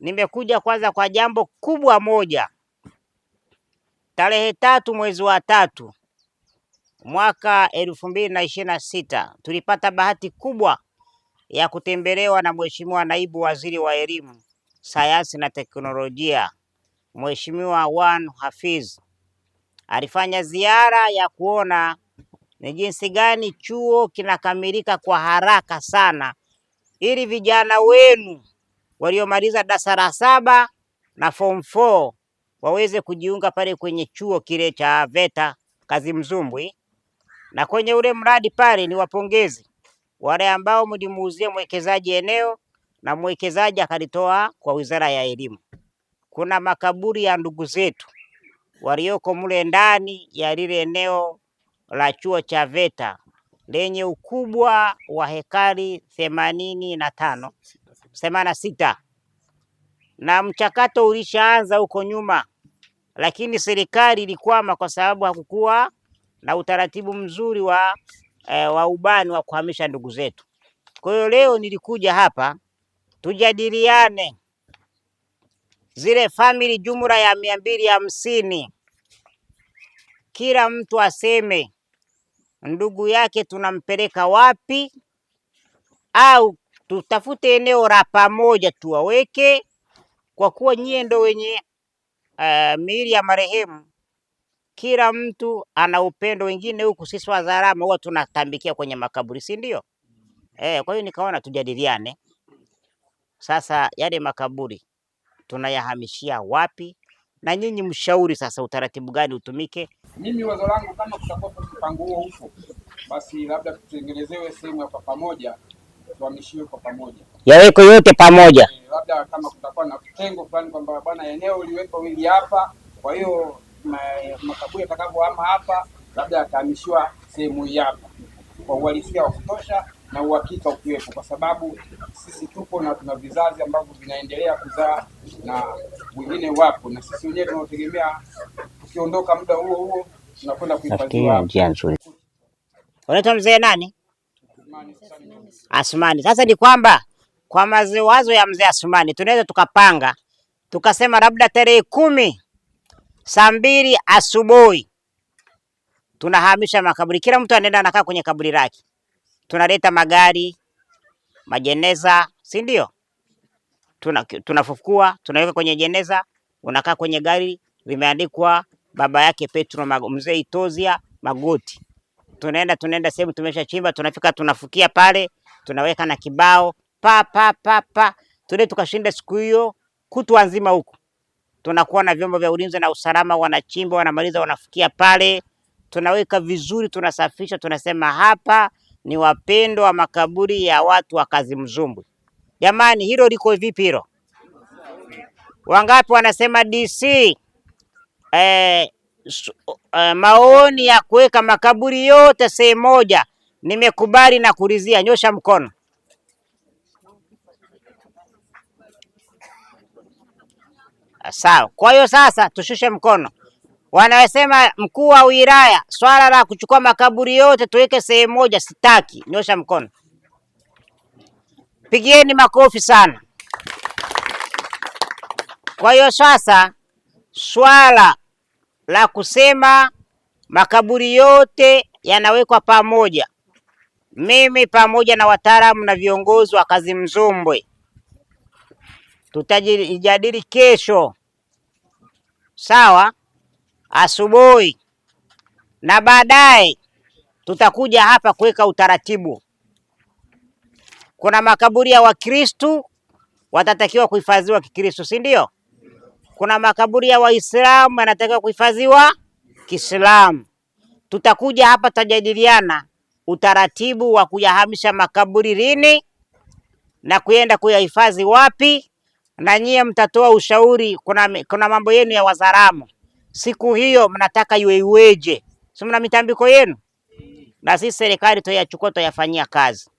nimekuja kwanza kwa jambo kubwa moja. Tarehe 3 mwezi wa 3 mwaka 2026 tulipata bahati kubwa ya kutembelewa na Mheshimiwa Naibu Waziri wa Elimu, Sayansi na Teknolojia, Mheshimiwa Wan Hafidh. Alifanya ziara ya kuona ni jinsi gani chuo kinakamilika kwa haraka sana, ili vijana wenu waliomaliza darasa la 7 na form 4 waweze kujiunga pale kwenye chuo kile cha VETA Kazimzumbwi. Na kwenye ule mradi pale ni wapongezi wale ambao mlimuuzia mwekezaji eneo na mwekezaji akalitoa kwa Wizara ya Elimu. Kuna makaburi ya ndugu zetu walioko mule ndani ya lile eneo la chuo cha VETA lenye ukubwa wa hekari 86, na mchakato ulishaanza huko nyuma, lakini serikali ilikwama kwa sababu hakukuwa na utaratibu mzuri wa ubani wa kuhamisha ndugu zetu. Kwa hiyo leo nilikuja hapa tujadiliane zile family jumla ya 250, kila mtu aseme ndugu yake tunampeleka wapi, au tutafute eneo la pamoja tuwaweke, kwa kuwa nyie ndo wenye miili ya marehemu. Kila mtu ana upendo, wengine huku sisi Wazaramo huwa tunatambikia kwenye makaburi, si ndio? Kwa hiyo nikaona tujadiliane sasa, yale makaburi tunayahamishia wapi, na nyinyi mshauri sasa utaratibu gani utumike. Mimi wazo langu, kama kutakuwa mpango huo huko, basi labda tutengenezewe sehemu ya pamoja, tuhamishiwe kwa pamoja, yaweko yote pamoja. Labda kama kutakuwa na kitengo fulani kwamba bwana eneo liweko hili hapa, kwa hiyo makaburi yatakapohama hapa labda yatahamishiwa sehemu hii hapa, kwa uhalisia wa kutosha na uhakika ukiwepo, kwa sababu sisi tupo na tuna vizazi ambavyo vinaendelea kuzaa na wengine wapo, na sisi wenyewe tunategemea tukiondoka muda huo huo tunakwenda kuhifadhiwa. Njia nzuri. Unaitwa mzee nani? Asmani. Sasa ni kwamba kwa mawazo ya mzee Asmani tunaweza tukapanga tukasema labda tarehe 10 saa 2 asubuhi tunahamisha makaburi, kila mtu anaenda anakaa kwenye kaburi lake. Tunaleta magari, majeneza, si ndio? Tunafukua, tunaweka kwenye jeneza, unakaa kwenye gari limeandikwa baba yake Petro mzee Itozia Magoti. Tunaenda sehemu tumeshachimba, tunafika tunafukia pale, tunaweka na kibao pa. Tule tukashinda siku hiyo kutwa nzima huko. Tunakuwa na vyombo vya ulinzi na usalama, wanachimba, wanamaliza, wanafukia pale, tunaweka vizuri, tunasafisha, tunasema hapa ni wapendo wa makaburi ya watu wa Kazimzumbwi. Jamani, hilo liko vipi hilo? Wangapi wanasema DC maoni ya kuweka makaburi yote sehemu moja nimekubali na kuridhia? Nyosha mkono. Sawa. Kwa hiyo sasa tushushe mkono. Wanasema mkuu wa wilaya, swala la kuchukua makaburi yote tuweke sehemu moja sitaki. Nyosha mkono. Pigieni makofi sana. Kwa hiyo sasa swala la kusema makaburi yote yanawekwa pamoja, mimi pamoja na wataalamu na viongozi wa Kazimzumbwi tutajadili kesho, sawa, asubuhi, na baadaye tutakuja hapa kuweka utaratibu. Kuna makaburi ya Wakristo watatakiwa kuhifadhiwa Kikristo, si ndio? Kuna makaburi ya Waislamu yanatakiwa kuhifadhiwa Kiislamu. Tutakuja hapa tutajadiliana utaratibu wa kuyahamisha makaburi lini na kuenda kuyahifadhi wapi, na nyie mtatoa ushauri. Kuna mambo yenu ya Wazaramo, siku hiyo mnataka iweje? Si mna mitambiko yenu, na sisi serikali tuyachukua tuyafanyia kazi.